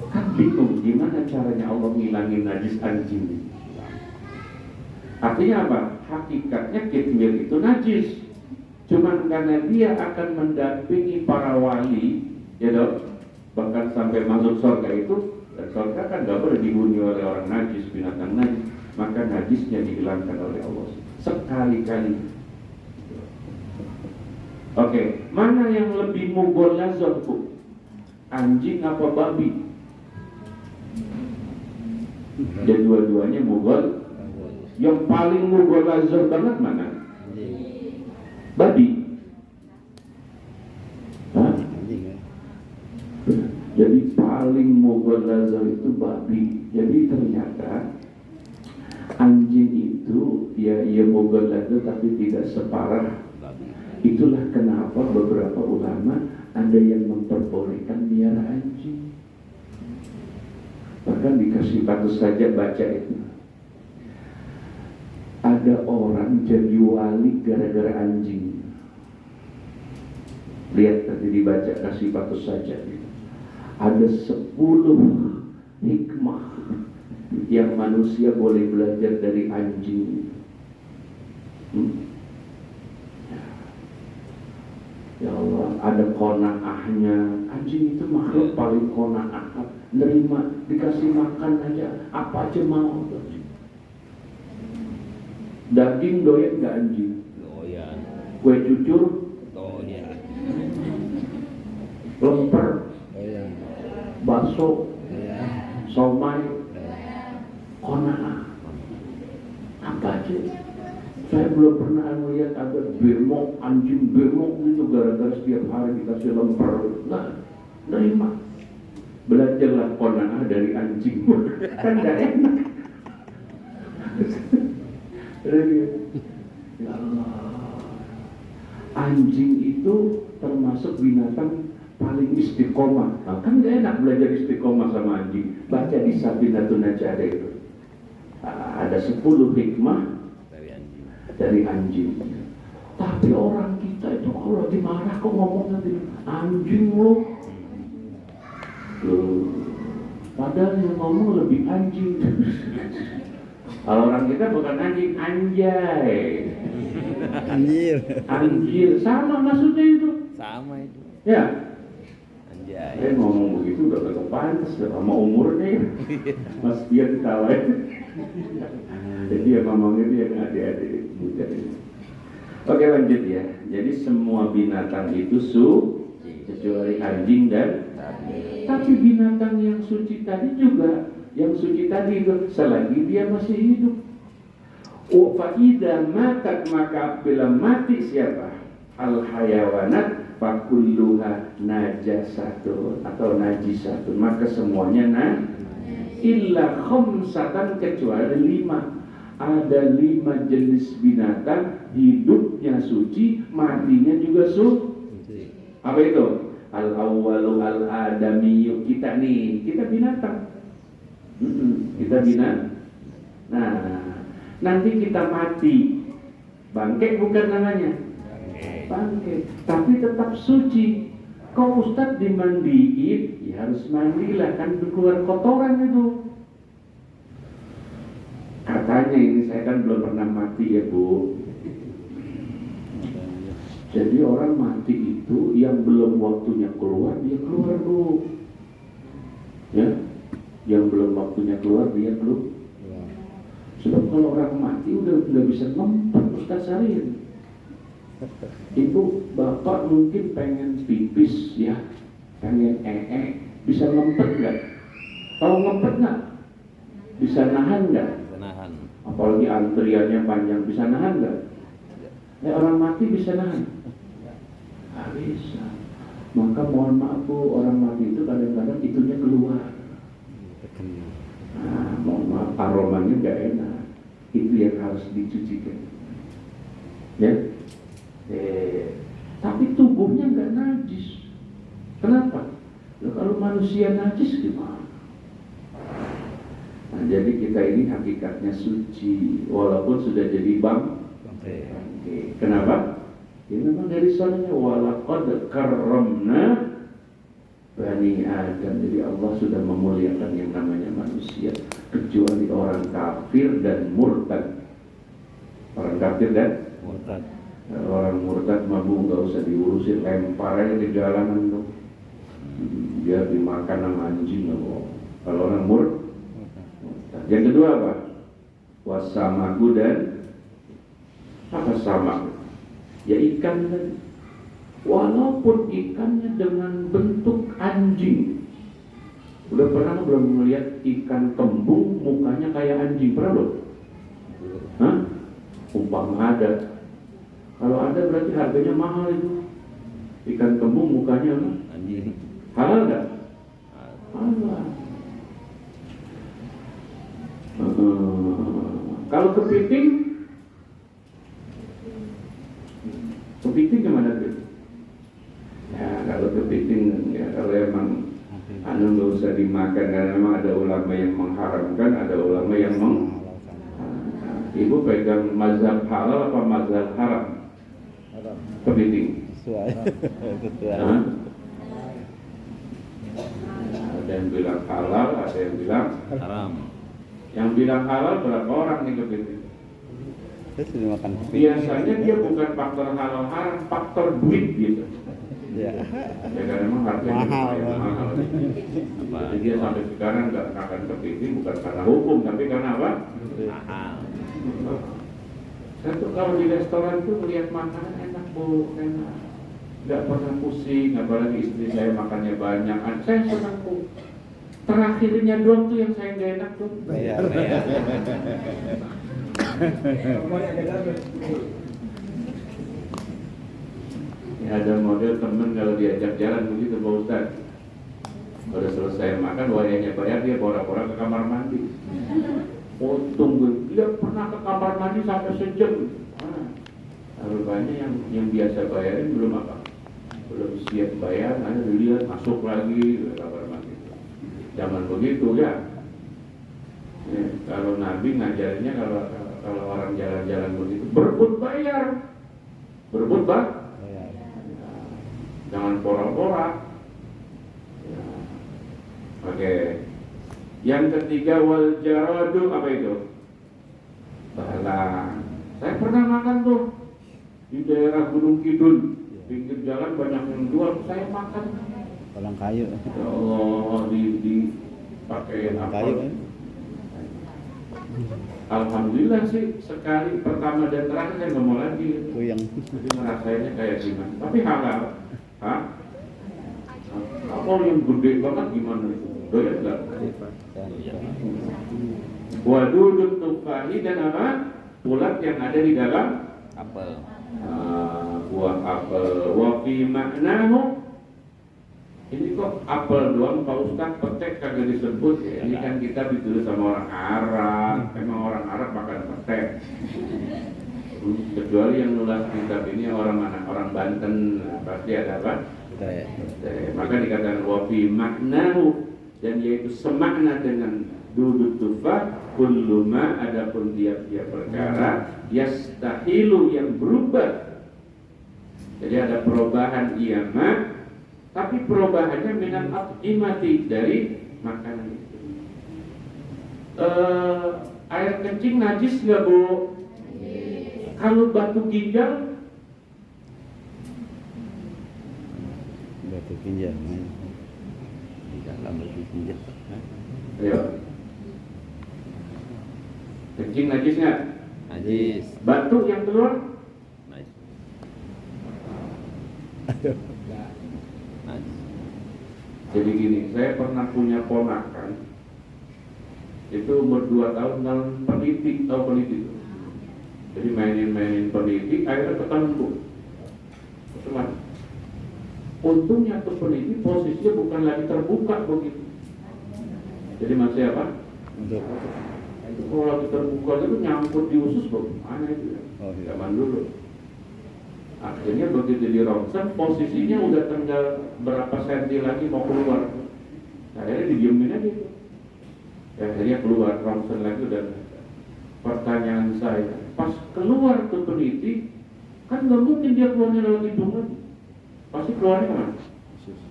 Kan bingung gimana caranya Allah ngilangin najis anjing. Artinya apa? Hakikatnya Qitmir itu najis. Cuman karena dia akan mendampingi para wali, ya dok, bahkan sampai masuk surga itu, dan surga kan gak boleh dihuni oleh orang najis, binatang najis, maka najisnya dihilangkan oleh Allah sekali-kali. Oke, mana yang lebih mughalazah bu? Anjing apa babi? Dan dua-duanya mughal. Yang paling mughalazah banget mana? Babi. Hah? Anjing kan. Jadi paling mughalazah itu babi. Jadi ternyata anjing itu ya mughalazah tapi tidak separah. Itulah kenapa beberapa ulama ada yang memperbolehkan miara anjing. Bahkan dikasih bagus saja baca itu. Ada orang jadi wali gara-gara anjing. Lihat tadi dibaca kasih bagus saja. Ada 10 hikmah yang manusia boleh belajar dari anjing. Ya Allah, ada qanaahnya. Anjing itu makhluk paling qanaah. Nerima, dikasih makan aja apa aja mau. Daging doyan gak anjing? Doyan. Kue cucur? Doyan. Lemper? Doyan. Bakso? Doyan. Somai? Qanaah. Apa aja? Saya belum pernah melihat ada bermok, anjing bermok gitu gara-gara setiap hari dikasih lemper. Nah, nerima. Belajarlah qanaah dari anjing. Kan gak enak. Ya Allah. Anjing itu termasuk binatang paling istiqomah. Nah, kan gak enak belajar istiqomah sama anjing. Baca di Sabinatun Najah itu. Ada 10 hikmah dari anjing. Tapi orang kita itu kalau lagi marah kok ngomong nanti anjing loh. Padahal yang ngomong lebih anjing. Kalau orang kita bukan anjing, anjay. Anjir, sama maksudnya itu. Sama itu. Ya. Anjay. Saya ngomong begitu udah gak pantas sama umurnya ya. Mas dia dikalahin. Jadi ya ngomongnya dia adik-adik muda ini. Oke lanjut ya. Jadi semua binatang itu kecuali anjing dan tapi binatang yang suci tadi juga, yang suci tadi itu selagi dia masih hidup. Fa'idha matat, maka bila mati siapa? Al-hayawanat fakulluha najasatun atau najisatun, maka semuanya illa khamsatan, kecuali 5. Ada 5 jenis binatang hidupnya suci, matinya juga suci. Apa itu? Al-awwalu al-adamiyyu. Kita nih, kita binatang. Kita binatang. Nah, nanti kita mati. Bangke bukan namanya? Bangke. Tapi tetap suci. Kau Ustadz dimandiin, ya harus mandilah, kan keluar kotoran itu. Katanya ini, saya kan belum pernah mati ya Bu. Jadi orang mati itu yang belum waktunya keluar, dia keluar Bu. Ya, yang belum waktunya keluar dia keluar. Sebab kalau orang mati udah nggak bisa ngempet Ustaz Sarin. Ibu, bapak mungkin pengen pipis ya, pengen bisa ngempet nggak? Tahu ngempet nggak? Bisa nahan nggak? Nahan. Apalagi antriannya panjang, bisa nahan nggak? Orang mati bisa nahan? Nggak bisa. Maka mohon maaf Bu, orang mati itu kadang-kadang itunya keluar. Nah, mohon maaf, aromanya nggak enak. Itu yang harus dicucikan. Ya. Tapi tubuhnya nggak najis. Kenapa? Kalau manusia najis gimana? Nah, jadi kita ini hakikatnya suci, walaupun sudah jadi bangke. Kenapa? Ya memang dari sananya walaqad karramna Bani Adam. Jadi Allah sudah memuliakan yang namanya manusia, kecuali orang kafir dan murtad. Orang kafir dan Murtad. Orang murtad mabuk nggak usah diurusin, lempar aja di jalanan tuh. Dia dimakan sama anjing loh. Kalau orang murtad. Yang kedua apa? Wasamaku dan apa sama? Ya ikan tadi. Walaupun ikannya dengan bentuk anjing. Udah pernah belum melihat ikan kembung mukanya kayak anjing? Pernah belum? Hah? Umpama ada. Kalau ada berarti harganya mahal itu. Ikan kembung mukanya apa? Anjing. Halal nggak? Halal. Kalau kepiting gimana tuh? Ya kalau kepiting ya kalau emang nggak usah dimakan karena memang ada ulama yang mengharamkan, ada ulama yang Ibu pegang mazhab halal apa mazhab haram? Kepiting. Nah, ada yang bilang halal, ada yang bilang Haram. Yang bilang halal berapa orang nih kepiting? Terus dimakan. Biasanya dia bukan faktor halal haram, faktor duit gitu. Ya. Ya kan memang harganya mahal. Apa? Jadi dia sampai sekarang nggak makan kepiting bukan karena hukum, tapi karena apa? Mahal. Saya tuh kalau di restoran tuh melihat makanan enak bu, enak. Nggak pernah pusing, apalagi istri saya makannya banyak. Saya senang bu. Terakhirnya doang tuh yang saya nggak enak tuh. Bayar. Ya, ada model temen kalau diajak jalan begitu Pak Ustaz. Udah selesai makan, wayahnya bayar, dia bora-bora ke kamar mandi. Untung gue, dia pernah ke kamar mandi sampai sejam. Rupanya yang biasa bayarin belum apa? Belum siap bayar, hanya dilihat masuk lagi ke kamar mandi. Zaman begitu ya. Ya, kalau Nabi ngajarinnya kalau orang jalan-jalan begitu berebut bayar, berebut bayar, jangan pora-pora. Ya. Oke. Yang ketiga wal jaradu, apa itu? Balalang. Saya pernah makan tuh di daerah Gunung Kidul, pinggir jalan banyak yang jual, saya makan. Kolang kayu. Ya Allah, dipakai apa? Kayu kan? Alhamdulillah sih sekali pertama dan terakhir saya nggak mau lagi. Kuyang. Jadi ngerasainnya kayak gimana? Tapi halal. Hah? Kalau yang gede banget gimana itu? Doyan nggak? Wadudut tufahi dan apa? Ulat yang ada di dalam Apel. buah apel. Wafi maknahu. Ini kok apel doang Pak Ustaz, petek kagak disebut ya. Ini kan kita ditulis sama orang Arab. Emang orang Arab makan petek. Kecuali yang nulis kitab ini orang mana? Orang Banten. Pasti ada apa? Petek. Maka dikatakan wafi maknahu, dan yaitu semakna dengan dudut tufah kulluma, adapun tiap-tiap perkara yastahilu yang berubah. Jadi ada perubahan iyama, tapi perubahannya minal at'imati, dari makanan itu. Air kencing najis nggak bu? Kalau batu ginjal? Batu ginjal. Di dalam batu ginjal. Ayo. Kencing najis nggak? Najis. Batu yang keluar? Najis. Najis. Jadi gini, saya pernah punya ponakan. Itu umur 2 tahun dalam peniti, tahu peniti itu? Jadi mainin peniti, akhirnya ketemu. Cuman, untungnya tuh peniti posisinya bukan lagi terbuka begitu. Jadi masih apa? Untuk. Kalau lagi terbuka itu nyangkut di usus bagaimana itu ya? Oh, iya. Zaman dulu. Akhirnya begitu di ronsen, posisinya udah tinggal berapa senti lagi mau keluar. Akhirnya didiemin aja itu. Ya, akhirnya keluar ronsen lagi. Dan pertanyaan saya, pas keluar tuh peniti, kan nggak mungkin dia keluarnya lewat hidung lagi. Pasti keluarnya mana?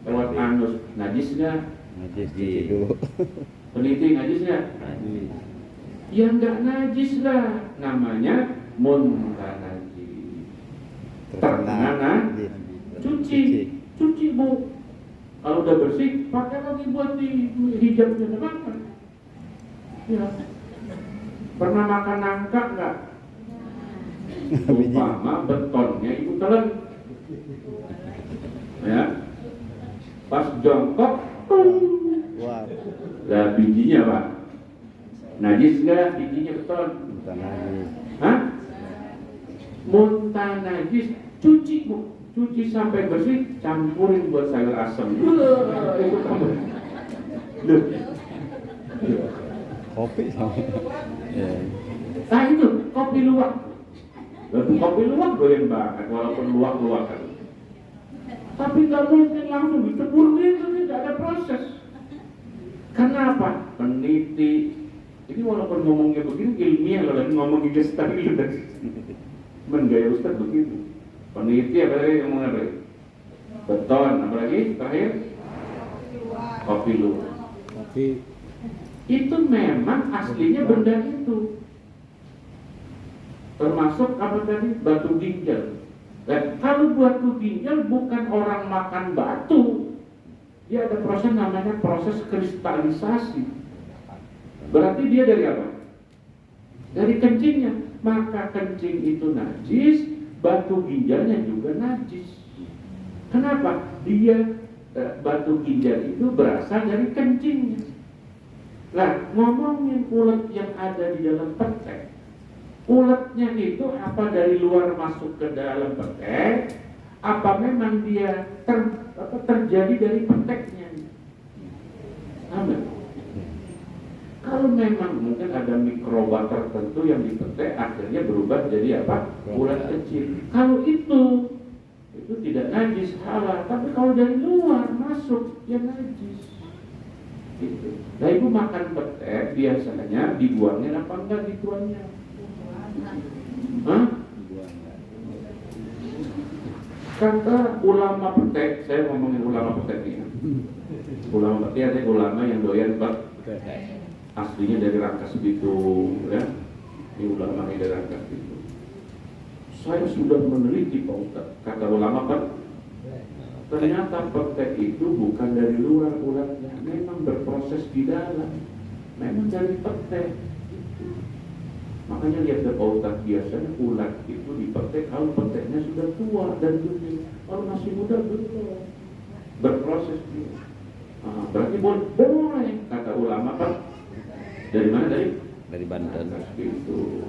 Lewat anus. Najis nggak? Najis dulu. Peniti najis nggak? Najis. Ya nggak najis lah, namanya muntah najis. Terkena cuci bu. Kalau udah bersih, pakai lagi buat di hijabnya makan. Ya. Pernah makan nangka nggak? Umpama betonnya ibu telan. Ya. Pas jongkok, Wah. lah bijinya pak. Najis nggak bijinya beton? Bukan najis. Hah? Muntah najis, cuci bu, cuci sampai bersih, campurin buat sayur asem. Itu kamu. Loh. Kopi sama. Ya. Nah itu kopi luwak. Lalu kopi luwak doyan banget, walaupun luwak-luwak kan. Tapi nggak mungkin langsung ditebur gitu, tidak ada proses. Kenapa? Peneliti. Ini walaupun ngomongnya begini ilmiah loh, lagi ngomongin gestar gitu. Menggaya Ustaz begitu. Peneliti apa lagi yang ngomong apa? Beton, apalagi terakhir? Kopi luwak. Kopi. Itu memang aslinya benda itu. Termasuk apa tadi? Batu ginjal. Dan kalau batu ginjal bukan orang makan batu, dia ada proses namanya proses kristalisasi. Berarti dia dari apa? Dari kencingnya. Maka kencing itu najis, batu ginjalnya juga najis. Kenapa? Dia batu ginjal itu berasal dari kencingnya. Nah, ngomongin ulet yang ada di dalam petek, uletnya itu apa dari luar masuk ke dalam petek, apa memang dia terjadi dari peteknya? Amin. Kalau memang mungkin ada mikroba tertentu yang di petek akhirnya berubah jadi apa? Ulat kecil. Kalau itu tidak najis halal, tapi kalau dari luar masuk ya najis. Gitu. Nah ibu makan petek biasanya dibuangin apa enggak dibuangnya? Hah? Kata ulama petek, saya ngomongin ulama petek ini. Ulama petek ada ulama yang doyan petek. Aslinya dari Rangkas Bitung, ya. Ini ulama dari Rangkas Bitung. Saya sudah meneliti Pak Ustaz, kata ulama kan, ternyata petek itu bukan dari luar ulatnya, memang berproses di dalam, memang dari petek. Makanya lihat Pak Ustaz, biasanya ulat itu dipetek kalau peteknya sudah tua dan gede, kalau masih muda belum berproses dia. Berarti boleh, kata ulama kan. Dari mana tadi? Dari Banten. Itu.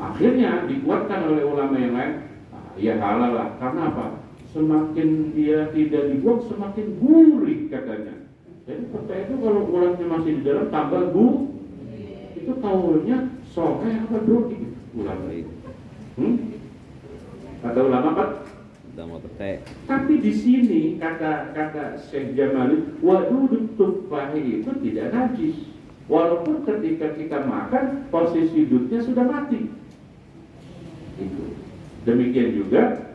Akhirnya dikuatkan oleh ulama yang lain. Ya halal lah. Karena apa? Semakin dia tidak dibuang, semakin gurih katanya. Jadi petek itu kalau ulatnya masih di dalam tambah itu tahunya sore apa dulu ulama itu. Kata ulama apa? Udah mau petek. Tapi di sini kata Syekh Jamaludin, wadudut tufahi itu tidak najis. Walaupun ketika kita makan posisi dudnya sudah mati. Itu. Demikian juga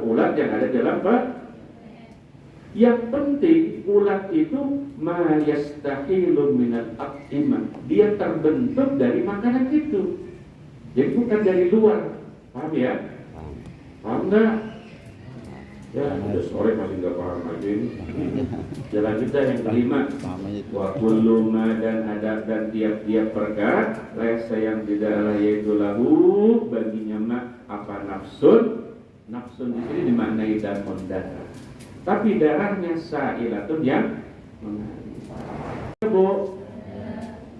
ulat yang ada dalam petek. Yang penting ulat itu ma yastahilu minal aqimah. Dia terbentuk dari makanan itu. Jadi bukan dari luar. Paham ya? Paham enggak? Ya, udah sore masih nggak paham aja ini. Jalan kita yang kelima. Wa kullu ma dan ada dan tiap-tiap perkara laisa yang tidak ala yaitu lahu baginya ma apa nafsun. Nafsun di sini dimaknai damun darah. Tapi darahnya sa'ilatun yang mengalir. Bu,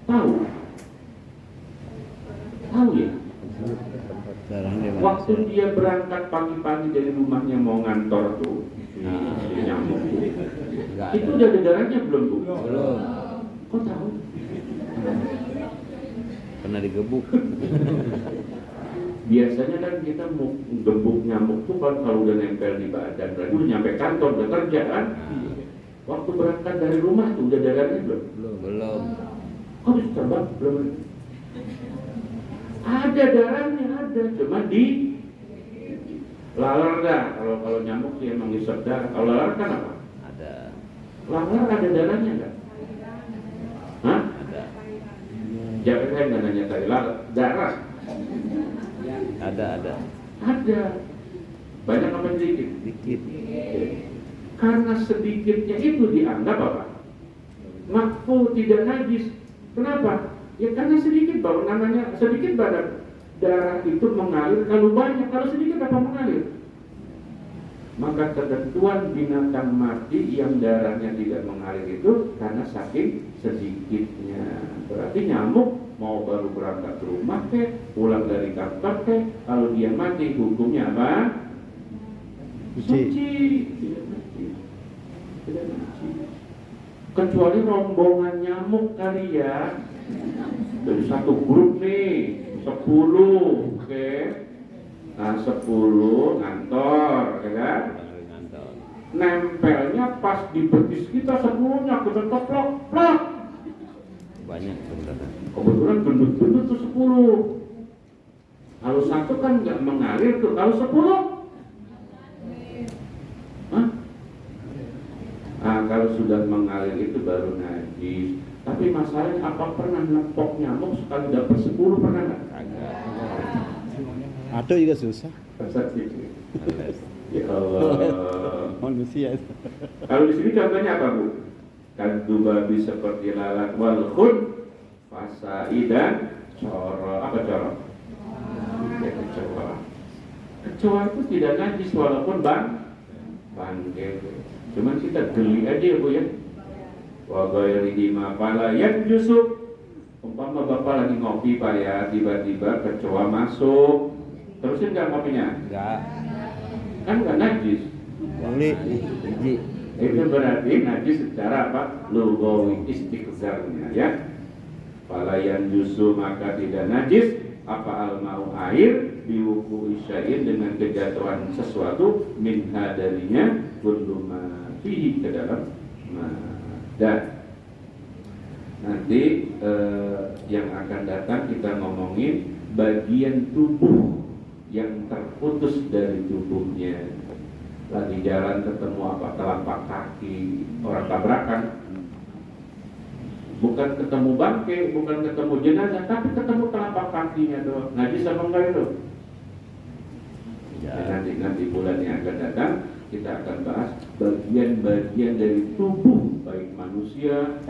tahu ya? Waktu dia berangkat pagi-pagi dari rumahnya mau ngantor tuh, nyamuk itu udah ada darahnya belum Bu? Belum. Kok tahu? Pernah digebuk. Biasanya kan kita mau gebuk nyamuk tuh kan kalau udah nempel di badan, berarti udah nyampe kantor, udah kerja kan? Waktu berangkat dari rumah tuh udah darahnya belum? Belum. Kok bisa terbang? Belum. Ada darahnya, ada, cuma di laler dah. Kalau nyamuk sih emang ngisep darah. Kalau laler kan apa? Ada. Laler ada darahnya enggak? Hah? Ada. Jangan saya nggak nanya tadi laler, darah. Ada. Ada. Banyak apa sedikit? Dikit. Karena sedikitnya itu dianggap apa? Makfu tidak najis. Kenapa? Ya karena sedikit bahwa namanya sedikit badan darah itu mengalir. Kalau banyak, kalau sedikit apa mengalir? Maka ketentuan binatang mati yang darahnya tidak mengalir itu karena saking sedikitnya. Berarti nyamuk mau baru berangkat ke rumah pulang dari kantor kalau dia mati hukumnya apa? Suci. Tidak mati. Tidak mati. Kecuali rombongan nyamuk kali ya. Dari satu grup nih 10, oke. Nah 10 ngantor, ya kan? Ngantor. Nempelnya pas di betis kita semuanya kebentok plok. Banyak sebenarnya. Kebetulan gendut-gendut tuh 10. Kalau satu kan nggak mengalir tuh, kalau 10? Hah? Nah, kalau sudah mengalir itu baru najis. Tapi masalahnya apa pernah nepok nyamuk sekali dapat 10 pernah nggak? Agak. Atau juga susah. Ya Allah. Manusia. Kalau di sini contohnya apa Bu? Kadzubabi seperti lalat wal khun, fasai dan coro. Apa coro? Ya kecoa. Kecoa itu tidak najis walaupun bangke. Cuman kita geli aja Bu ya. Wa ghairi dima fala yanjusuk. Umpama Bapak lagi ngopi Pak ya, tiba-tiba kecoa masuk. Terusin nggak ngopinya? Enggak. Kan nggak najis. Boleh. Biji. Itu berarti najis secara apa? Lugawi istiqzarnya ya. Falayan yusu maka tidak najis apa al-ma'u air biwuku isyain dengan kejatuhan sesuatu minha darinya kullu ma fihi ke dalam dan nanti yang akan datang kita ngomongin bagian tubuh yang terputus dari tubuhnya. Lagi jalan ketemu apa telapak kaki orang tabrakan, bukan ketemu bangke, bukan ketemu jenazah, tapi ketemu telapak kakinya doang. Najis apa enggak itu? Ya. Nanti bulan yang akan datang kita akan bahas bagian-bagian dari tubuh baik manusia.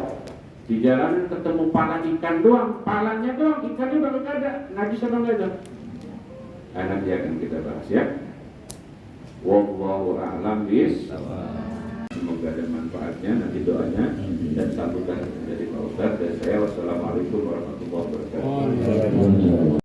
Di jalan ketemu pala ikan doang, palanya doang, ikannya baru ada. Najis apa enggak itu? Nah, nanti akan kita bahas ya. Wallahu a'lam bishawab. Semoga ada manfaatnya nanti doanya dan sambutan dari Pak Ustaz dan saya. Wassalamualaikum warahmatullahi wabarakatuh.